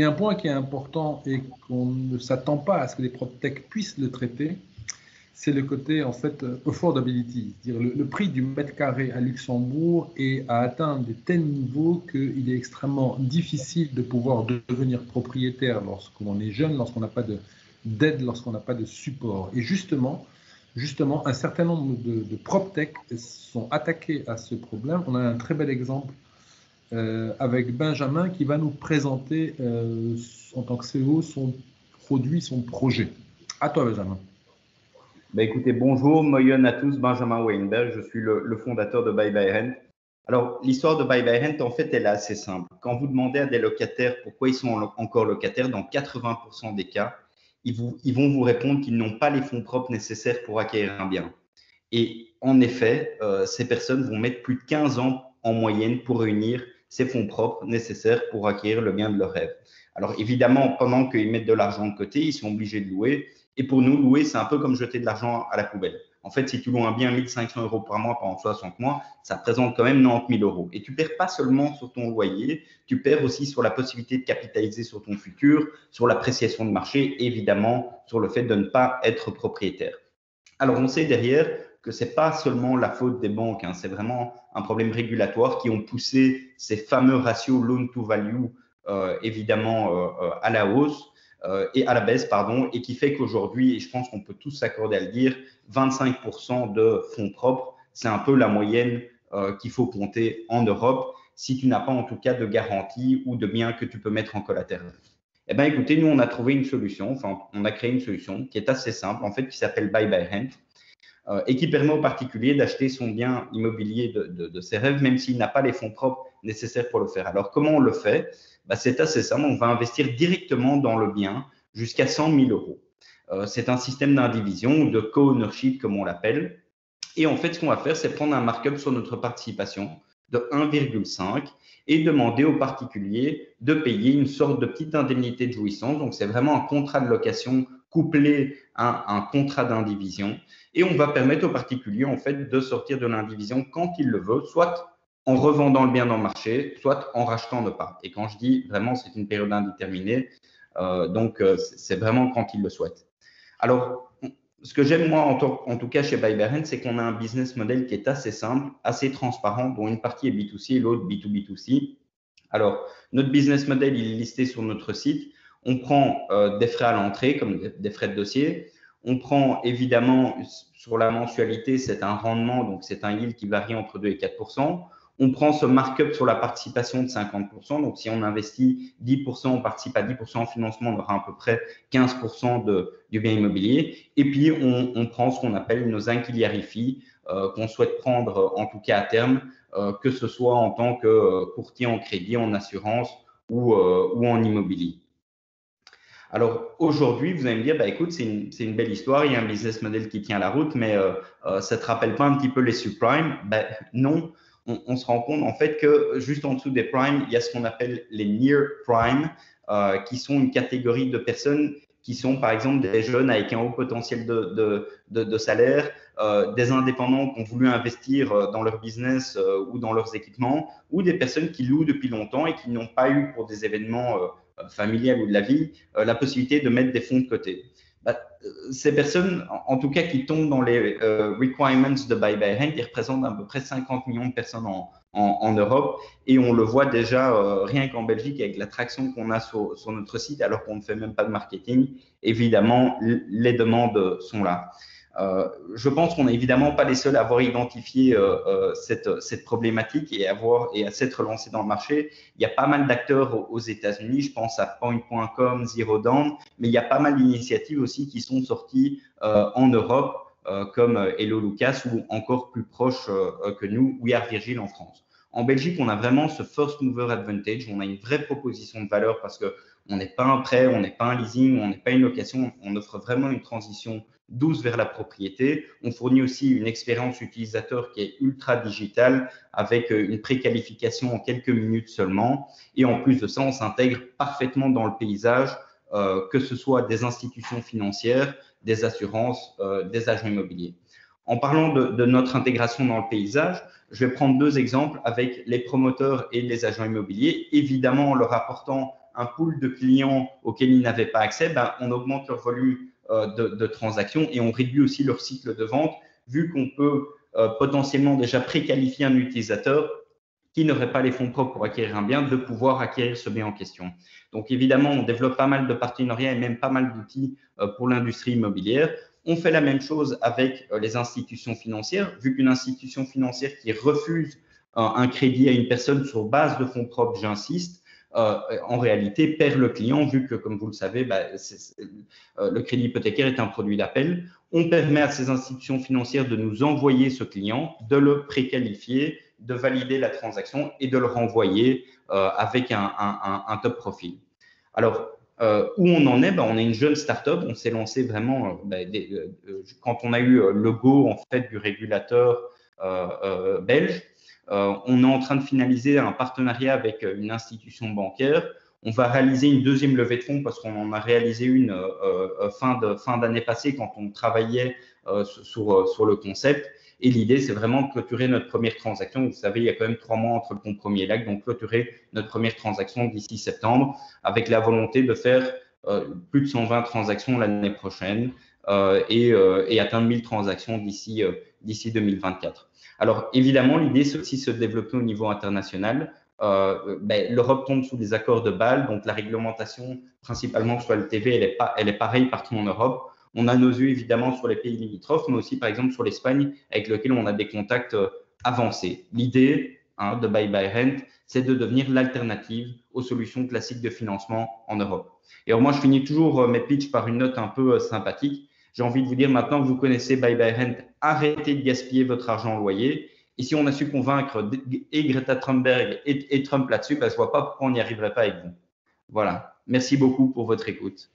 Il y a un point qui est important et qu'on ne s'attend pas à ce que les PropTech puissent le traiter, c'est le côté en fait affordability, c'est-à-dire le prix du mètre carré à Luxembourg est à atteindre de tels niveaux qu'il est extrêmement difficile de pouvoir devenir propriétaire lorsqu'on est jeune, lorsqu'on n'a pas d'aide, lorsqu'on n'a pas de support. Et justement, un certain nombre de PropTech sont attaqués à ce problème. On a un très bel exemple avec Benjamin qui va nous présenter en tant que CEO son produit, son projet. À toi, Benjamin. Écoutez, bonjour, moyen à tous, Benjamin Weinberg, je suis le fondateur de Buy by Rent. Alors, l'histoire de Buy by Rent, en fait, elle est assez simple. Quand vous demandez à des locataires pourquoi ils sont encore locataires, dans 80% des cas, ils vont vous répondre qu'ils n'ont pas les fonds propres nécessaires pour acquérir un bien. Et en effet, ces personnes vont mettre plus de 15 ans en moyenne pour réunir ces fonds propres nécessaires pour acquérir le bien de leur rêve. Alors évidemment, pendant qu'ils mettent de l'argent de côté, ils sont obligés de louer. Et pour nous, louer, c'est un peu comme jeter de l'argent à la poubelle. En fait, si tu loues un bien 1 500 € par mois pendant 60 mois, ça représente quand même 90 000 €. Et tu perds pas seulement sur ton loyer, tu perds aussi sur la possibilité de capitaliser sur ton futur, sur l'appréciation de marché, évidemment, sur le fait de ne pas être propriétaire. Alors, on sait derrière que ce n'est pas seulement la faute des banques, c'est vraiment un problème régulatoire qui ont poussé ces fameux ratios loan to value, évidemment, à la hausse. Et à la baisse, pardon, et qui fait qu'aujourd'hui, et je pense qu'on peut tous s'accorder à le dire, 25% de fonds propres, c'est un peu la moyenne qu'il faut compter en Europe si tu n'as pas en tout cas de garantie ou de biens que tu peux mettre en collatéral. Eh bien, écoutez, nous, on a trouvé une solution, enfin, on a créé une solution qui est assez simple, en fait, qui s'appelle Buy by Rent et qui permet aux particuliers d'acheter son bien immobilier de ses rêves, même s'il n'a pas les fonds propres nécessaires pour le faire. Alors, comment on le fait? C'est assez simple, on va investir directement dans le bien jusqu'à 100 000 €. C'est un système d'indivision ou de co-ownership, comme on l'appelle. Et en fait, ce qu'on va faire, c'est prendre un markup sur notre participation de 1,5 et demander aux particuliers de payer une sorte de petite indemnité de jouissance. Donc, c'est vraiment un contrat de location couplé à un contrat d'indivision. Et on va permettre aux particuliers, en fait, de sortir de l'indivision quand ils le veulent, soit en revendant le bien dans le marché, soit en rachetant le part. Et quand je dis vraiment, c'est une période indéterminée, donc c'est vraiment quand ils le souhaitent. Alors, ce que j'aime moi en tout cas chez Buy by Rent, c'est qu'on a un business model qui est assez simple, assez transparent, dont une partie est B2C et l'autre B2B2C. Alors, notre business model, il est listé sur notre site. On prend des frais à l'entrée, comme des frais de dossier. On prend évidemment sur la mensualité, c'est un rendement, donc c'est un yield qui varie entre 2 et 4%. On prend ce markup sur la participation de 50%. Donc, si on investit 10%, on participe à 10% en financement, on aura à peu près 15% du bien immobilier. Et puis, on prend ce qu'on appelle nos inquiliary fees qu'on souhaite prendre, en tout cas à terme, que ce soit en tant que courtier en crédit, en assurance ou en immobilier. Alors aujourd'hui, vous allez me dire, écoute, c'est une belle histoire, il y a un business model qui tient la route, mais ça ne te rappelle pas un petit peu les subprimes? Non, on se rend compte en fait que juste en dessous des primes, il y a ce qu'on appelle les near prime, qui sont une catégorie de personnes qui sont par exemple des jeunes avec un haut potentiel de salaire, des indépendants qui ont voulu investir dans leur business ou dans leurs équipements, ou des personnes qui louent depuis longtemps et qui n'ont pas eu pour des événements familiales ou de la vie, la possibilité de mettre des fonds de côté. Ces personnes, en tout cas qui tombent dans les requirements de Buy by Rent, ils représentent à peu près 50 millions de personnes en Europe et on le voit déjà rien qu'en Belgique avec l'attraction qu'on a sur notre site alors qu'on ne fait même pas de marketing. Évidemment, les demandes sont là. Je pense qu'on n'est évidemment pas les seuls à avoir identifié cette problématique et à s'être lancé dans le marché. Il y a pas mal d'acteurs aux États-Unis, je pense à Point.com, Zero Down, mais il y a pas mal d'initiatives aussi qui sont sorties en Europe, comme Hello Lucas ou encore plus proche que nous, We Are Virgil en France. En Belgique, on a vraiment ce first mover advantage, on a une vraie proposition de valeur parce qu'on n'est pas un prêt, on n'est pas un leasing, on n'est pas une location, on offre vraiment une transition douce vers la propriété. On fournit aussi une expérience utilisateur qui est ultra digitale avec une préqualification en quelques minutes seulement. Et en plus de ça, on s'intègre parfaitement dans le paysage, que ce soit des institutions financières, des assurances, des agents immobiliers. En parlant de notre intégration dans le paysage, je vais prendre deux exemples avec les promoteurs et les agents immobiliers, évidemment en leur apportant un pool de clients auxquels ils n'avaient pas accès, ben, on augmente leur volume de transactions et on réduit aussi leur cycle de vente, vu qu'on peut potentiellement déjà préqualifier un utilisateur qui n'aurait pas les fonds propres pour acquérir un bien, de pouvoir acquérir ce bien en question. Donc évidemment, on développe pas mal de partenariats et même pas mal d'outils pour l'industrie immobilière. On fait la même chose avec les institutions financières, vu qu'une institution financière qui refuse un crédit à une personne sur base de fonds propres, j'insiste, en réalité perd le client, vu que, comme vous le savez, le crédit hypothécaire est un produit d'appel. On permet à ces institutions financières de nous envoyer ce client, de le préqualifier, de valider la transaction et de le renvoyer avec un top profil. Alors, où on en est, on est une jeune start-up. On s'est lancé vraiment quand on a eu le go en fait du régulateur belge. On est en train de finaliser un partenariat avec une institution bancaire. On va réaliser une deuxième levée de fonds parce qu'on en a réalisé une fin d'année passée quand on travaillait sur le concept. Et l'idée, c'est vraiment de clôturer notre première transaction. Vous savez, il y a quand même 3 mois entre le compromis et l'acte. Donc, clôturer notre première transaction d'ici septembre avec la volonté de faire plus de 120 transactions l'année prochaine et atteindre 1000 transactions d'ici 2024. Alors, évidemment, l'idée, c'est aussi de se développer au niveau international. L'Europe tombe sous des accords de Bâle, donc la réglementation, principalement sur la LTV, elle est pareille partout en Europe. On a nos yeux évidemment sur les pays limitrophes, mais aussi par exemple sur l'Espagne, avec lequel on a des contacts avancés. L'idée de Buy by Rent, c'est de devenir l'alternative aux solutions classiques de financement en Europe. Et alors moi, je finis toujours mes pitchs par une note un peu sympathique. J'ai envie de vous dire, maintenant que vous connaissez Buy by Rent, arrêtez de gaspiller votre argent en loyer. Et si on a su convaincre et Greta Thunberg et Trump là-dessus, je ne vois pas pourquoi on n'y arriverait pas avec vous. Voilà. Merci beaucoup pour votre écoute.